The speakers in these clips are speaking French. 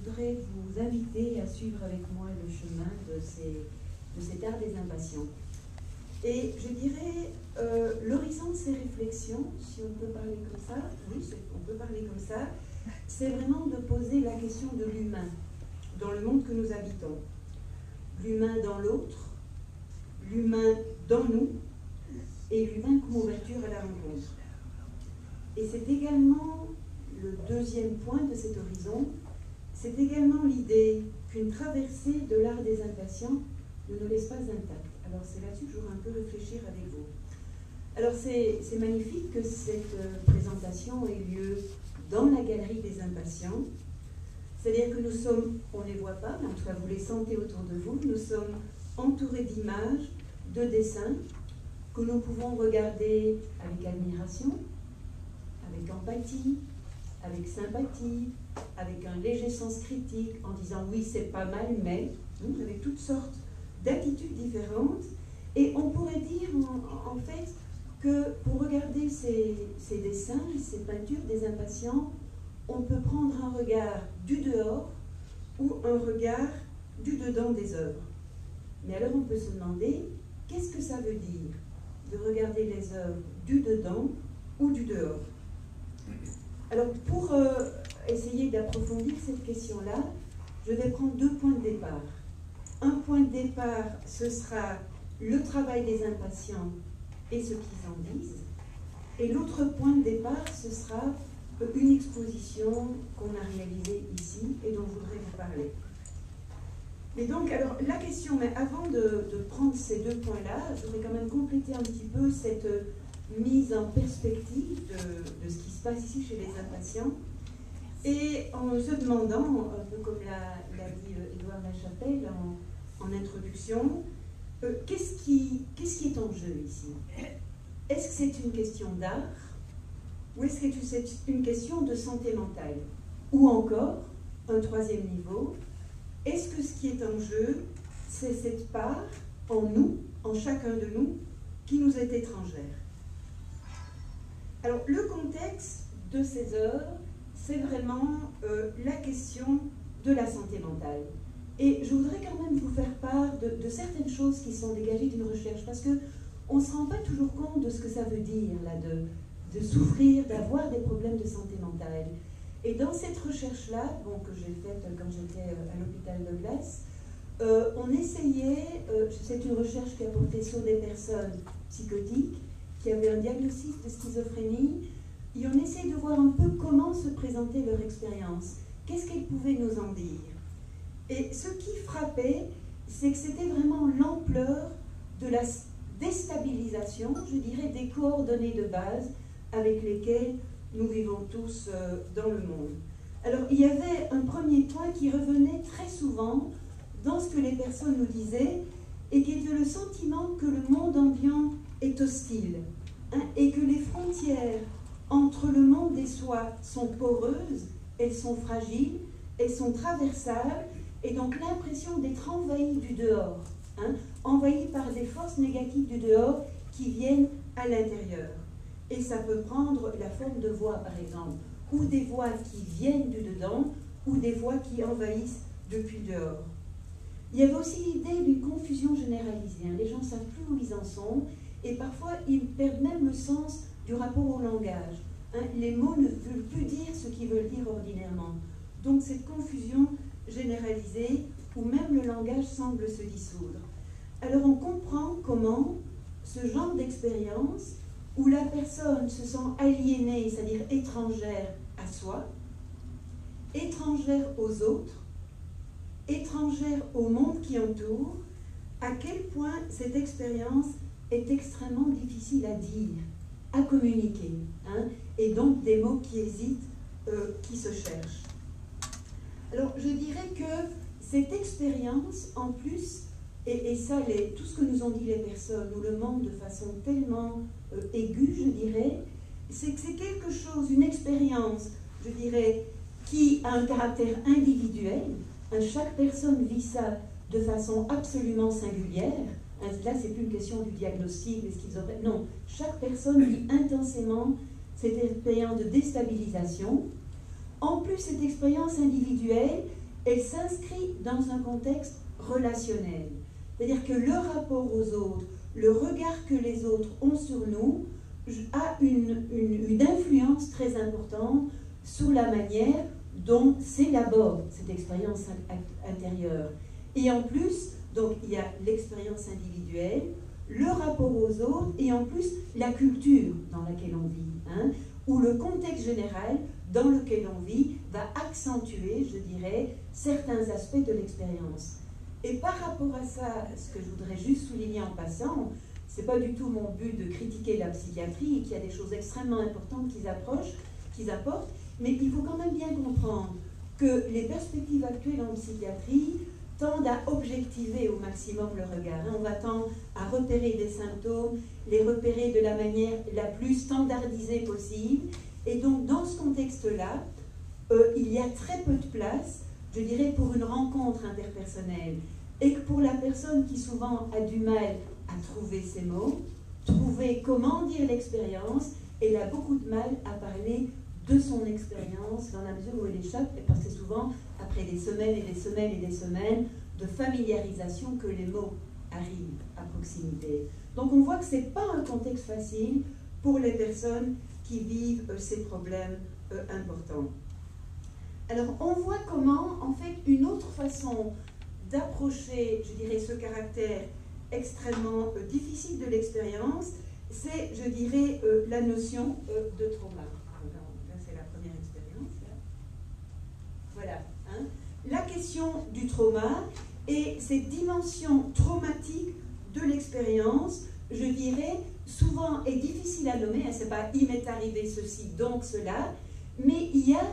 voudrais vous inviter à suivre avec moi le chemin de cet art des impatients. Et je dirais, l'horizon de ces réflexions, si on peut parler comme ça, oui, on peut parler comme ça, c'est vraiment de poser la question de l'humain dans le monde que nous habitons. L'humain dans l'autre, l'humain dans nous, et l'humain comme ouverture à la rencontre. Et c'est également le deuxième point de cet horizon, c'est également l'idée qu'une traversée de l'art des impatients ne nous laisse pas intacts. Alors c'est là-dessus que je voudrais un peu réfléchir avec vous. Alors c'est magnifique que cette présentation ait lieu dans la galerie des impatients. C'est-à-dire que nous sommes, on ne les voit pas, mais en tout cas vous les sentez autour de vous, nous sommes entourés d'images, de dessins, que nous pouvons regarder avec admiration, avec empathie, avec sympathie, avec un léger sens critique, en disant oui c'est pas mal, mais, avec toutes sortes d'attitudes différentes. Et on pourrait dire en fait que pour regarder ces dessins, ces peintures des impatients, on peut prendre un regard du dehors ou un regard du dedans des œuvres. Mais alors on peut se demander, qu'est-ce que ça veut dire de regarder les œuvres du dedans ou du dehors? Alors pour essayer d'approfondir cette question-là, je vais prendre deux points de départ. Un point de départ, ce sera le travail des impatients et ce qu'ils en disent. Et l'autre point de départ, ce sera une exposition qu'on a réalisée ici et dont je voudrais vous parler. Mais donc, alors, la question, mais avant de prendre ces deux points-là, je voudrais quand même compléter un petit peu cette mise en perspective de ce qui se passe ici chez les impatients, et en se demandant, un peu comme l'a dit Édouard Lachapelle en introduction, qu'est-ce qui est en jeu ici? Est-ce que c'est une question d'art ou est-ce que c'est une question de santé mentale? Ou encore, un troisième niveau, est-ce que ce qui est en jeu, c'est cette part en nous, en chacun de nous, qui nous est étrangère? Alors, le contexte de ces œuvres, c'est vraiment la question de la santé mentale. Et je voudrais quand même vous faire part de certaines choses qui sont dégagées d'une recherche, parce qu'on ne se rend pas toujours compte de ce que ça veut dire, là, de souffrir, d'avoir des problèmes de santé mentale. Et dans cette recherche-là, bon, que j'ai faite quand j'étais à l'hôpital Douglas, on essayait, c'est une recherche qui a porté sur des personnes psychotiques, qui avaient un diagnostic de schizophrénie, et on essayait de voir un peu comment se présentait leur expérience, qu'est-ce qu'elles pouvaient nous en dire. Et ce qui frappait, c'est que c'était vraiment l'ampleur de la déstabilisation, je dirais, des coordonnées de base avec lesquelles nous vivons tous dans le monde. Alors, il y avait un premier point qui revenait très souvent dans ce que les personnes nous disaient, et qui était le sentiment que le monde ambiant est hostile, hein, et que les frontières entre le monde et soi sont poreuses, elles sont fragiles, elles sont traversables, et donc l'impression d'être envahi du dehors, hein, envahi par des forces négatives du dehors qui viennent à l'intérieur. Et ça peut prendre la forme de voix, par exemple, ou des voix qui viennent du dedans, ou des voix qui envahissent depuis le dehors. Il y avait aussi l'idée d'une confusion généralisée. Hein. Les gens ne savent plus où ils en sont, et parfois ils perdent même le sens du rapport au langage. Hein. Les mots ne veulent plus dire ce qu'ils veulent dire ordinairement. Donc cette confusion généralisée, où même le langage semble se dissoudre. Alors on comprend comment ce genre d'expérience, où la personne se sent aliénée, c'est-à-dire étrangère à soi, étrangère aux autres, étrangère au monde qui entoure, à quel point cette expérience est extrêmement difficile à dire, à communiquer, hein, et donc des mots qui hésitent, qui se cherchent. Alors je dirais que cette expérience, en plus, et ça, tout ce que nous ont dit les personnes, nous le montrent de façon tellement aiguë, je dirais, c'est que c'est quelque chose, une expérience, je dirais, qui a un caractère individuel. Hein, chaque personne vit ça de façon absolument singulière. Hein, là, c'est plus une question du diagnostic, des schizophrènes. Non, chaque personne vit intensément cette expérience de déstabilisation. En plus, cette expérience individuelle, elle s'inscrit dans un contexte relationnel. C'est-à-dire que le rapport aux autres, le regard que les autres ont sur nous, a une influence très importante sur la manière dont s'élabore cette expérience intérieure. Et en plus, donc il y a l'expérience individuelle, le rapport aux autres et en plus la culture dans laquelle on vit, hein, où le contexte général dans lequel on vit va accentuer, je dirais, certains aspects de l'expérience. Et par rapport à ça, ce que je voudrais juste souligner en passant, c'est pas du tout mon but de critiquer la psychiatrie, qu'il y a des choses extrêmement importantes qu'ils apportent, mais il faut quand même bien comprendre que les perspectives actuelles en psychiatrie tendent à objectiver au maximum le regard. On va tendre à repérer des symptômes, les repérer de la manière la plus standardisée possible. Et donc, dans ce contexte-là, il y a très peu de place, je dirais, pour une rencontre interpersonnelle. Et que pour la personne qui souvent a du mal à trouver ses mots, trouver comment dire l'expérience, elle a beaucoup de mal à parler de son expérience dans la mesure où elle échappe, parce que c'est souvent après des semaines et des semaines et des semaines de familiarisation que les mots arrivent à proximité. Donc on voit que ce n'est pas un contexte facile pour les personnes qui vivent ces problèmes importants. Alors on voit comment, en fait, une autre façon d'approcher, je dirais, ce caractère extrêmement difficile de l'expérience, c'est, je dirais, la notion de trauma. Là, c'est la première expérience. Là. Voilà. Hein. La question du trauma et cette dimension traumatique de l'expérience, je dirais, souvent est difficile à nommer. Hein, c'est pas « il m'est arrivé ceci, donc cela », mais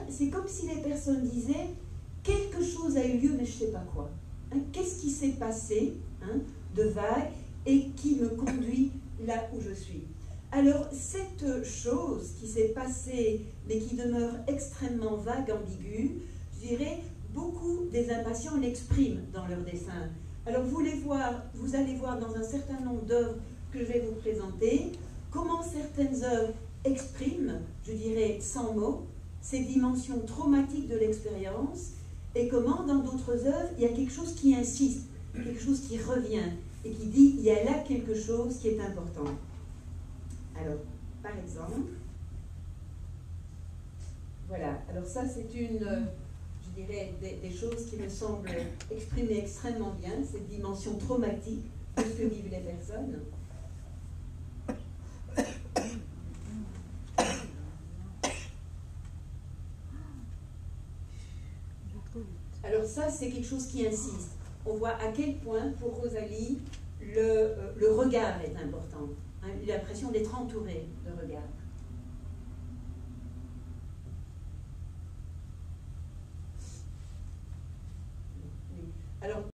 c'est comme si les personnes disaient « quelque chose a eu lieu, mais je ne sais pas quoi hein, ». Qu'est-ce qui s'est passé hein, de vague et qui me conduit là où je suis. Alors, cette chose qui s'est passée, mais qui demeure extrêmement vague, ambiguë, je dirais, beaucoup des impatients l'expriment dans leurs dessins. Alors, vous allez voir dans un certain nombre d'œuvres que je vais vous présenter, comment certaines œuvres expriment, je dirais, sans mots, ces dimensions traumatiques de l'expérience, et comment, dans d'autres œuvres, il y a quelque chose qui insiste, quelque chose qui revient, et qui dit, il y a là quelque chose qui est important. Alors, par exemple, voilà, alors ça c'est une, je dirais, des choses qui me semblent exprimer extrêmement bien, cette dimension traumatique de ce que vivent les personnes. Alors ça, c'est quelque chose qui insiste. On voit à quel point, pour Rosalie, le regard est important. Hein, l'impression d'être entouré de regards.